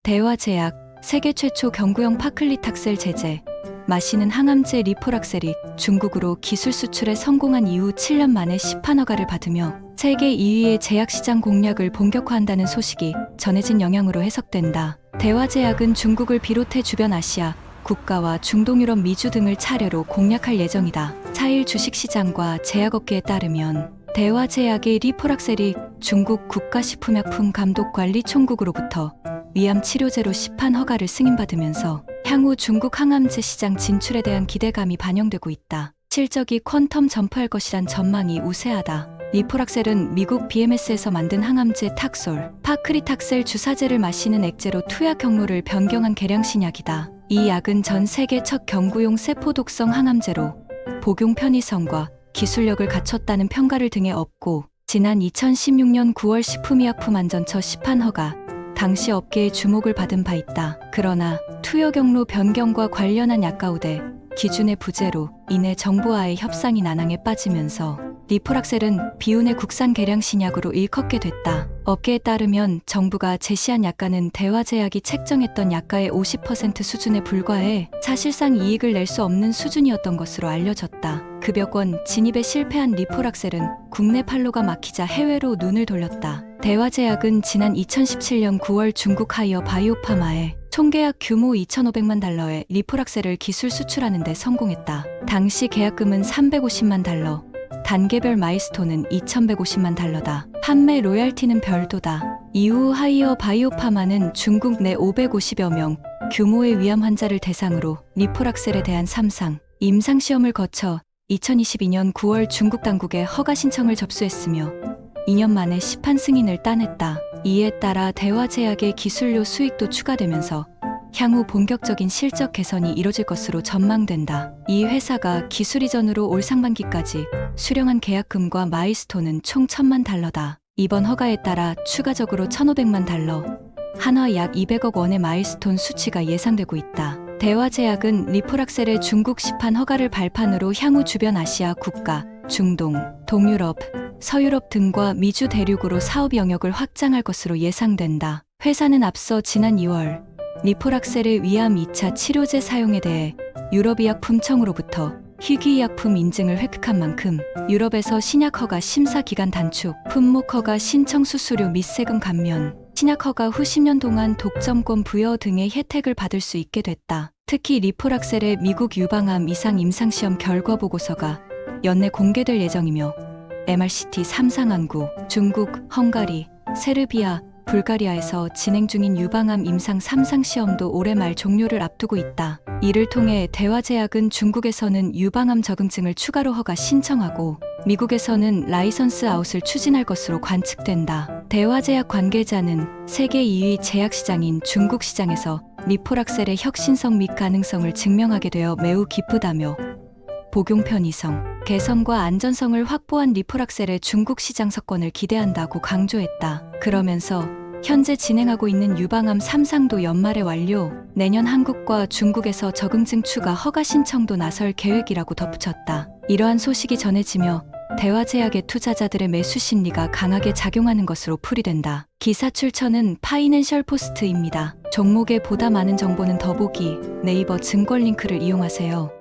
대화제약, 세계 최초 경구용 파클리탁셀 제제, 마시는 항암제 리포락셀이 중국으로 기술 수출에 성공한 이후 7년 만에 시판허가를 받으며 세계 2위의 제약시장 공략을 본격화한다는 소식이 전해진 영향으로 해석된다. 대화제약은 중국을 비롯해 주변 아시아 국가와 중동유럽, 미주 등을 차례로 공략할 예정이다. 4일 주식시장과 제약업계에 따르면 대화제약의 리포락셀이 중국 국가식품약품감독관리총국으로부터 위암 치료제로 시판 허가를 승인받으면서 향후 중국 항암제 시장 진출에 대한 기대감이 반영되고 있다. 실적이 퀀텀 점프할 것이란 전망이 우세하다. 리포락셀은 미국 BMS에서 만든 항암제 탁솔, 파크리탁셀 주사제를 마시는 액제로 투약 경로를 변경한 개량 신약이다. 이 약은 전 세계 첫 경구용 세포독성 항암제로 복용 편의성과 기술력을 갖췄다는 평가를 등에 업고 지난 2016년 9월 식품의약품안전처 시판 허가 당시 업계의 주목을 받은 바 있다. 그러나 투여 경로 변경과 관련한 약 가운데 기준의 부재로 인해 정부와의 협상이 난항에 빠지면서 리포락셀은 비운의 국산 개량 신약으로 일컫게 됐다. 업계에 따르면 정부가 제시한 약가는 대화제약이 책정했던 약가의 50% 수준에 불과해 사실상 이익을 낼 수 없는 수준이었던 것으로 알려졌다. 급여권 진입에 실패한 리포락셀은 국내 판로가 막히자 해외로 눈을 돌렸다. 대화제약은 지난 2017년 9월 중국 하이어 바이오파마에 총 계약 규모 2,500만 달러의 리포락셀을 기술 수출하는 데 성공했다. 당시 계약금은 350만 달러, 단계별 마일스톤은 2,150만 달러다. 판매 로얄티는 별도다. 이후 하이어 바이오파마는 중국 내 550여 명 규모의 위암 환자를 대상으로 리포락셀에 대한 3상 임상시험을 거쳐 2022년 9월 중국 당국에 허가 신청을 접수했으며 2년 만에 시판 승인을 따냈다. 이에 따라 대화제약의 기술료 수익도 추가되면서 향후 본격적인 실적 개선이 이뤄질 것으로 전망된다. 이 회사가 기술 이전으로 올 상반기까지 수령한 계약금과 마일스톤은 총 1,000만 달러다. 이번 허가에 따라 추가적으로 1,500만 달러, 한화 약 200억 원의 마일스톤 수치가 예상되고 있다. 대화제약은 리포락셀의 중국 시판 허가를 발판으로 향후 주변 아시아 국가, 중동, 동유럽, 서유럽 등과 미주 대륙으로 사업 영역을 확장할 것으로 예상된다. 회사는 앞서 지난 2월 리포락셀의 위암 2차 치료제 사용에 대해 유럽의약품청으로부터 희귀의약품 인증을 획득한 만큼 유럽에서 신약 허가 심사 기간 단축, 품목 허가 신청 수수료 및 세금 감면, 신약 허가 후 10년 동안 독점권 부여 등의 혜택을 받을 수 있게 됐다. 특히 리포락셀의 미국 유방암 이상 임상시험 결과 보고서가 연내 공개될 예정이며 MRCT 3상안구, 중국, 헝가리, 세르비아, 불가리아에서 진행 중인 유방암 임상 3상 시험도 올해 말 종료를 앞두고 있다. 이를 통해 대화제약은 중국에서는 유방암 적응증을 추가로 허가 신청하고 미국에서는 라이선스 아웃을 추진할 것으로 관측된다. 대화제약 관계자는 세계 2위 제약시장인 중국 시장에서 리포락셀의 혁신성 및 가능성을 증명하게 되어 매우 기쁘다며 복용 편의성, 개선과 안전성을 확보한 리포락셀의 중국 시장 석권을 기대한다고 강조했다. 그러면서 현재 진행하고 있는 유방암 3상도 연말에 완료, 내년 한국과 중국에서 적응증 추가 허가 신청도 나설 계획이라고 덧붙였다. 이러한 소식이 전해지며 대화제약의 투자자들의 매수 심리가 강하게 작용하는 것으로 풀이된다. 기사 출처는 파이낸셜 포스트입니다. 종목에 보다 많은 정보는 더보기 네이버 증권 링크를 이용하세요.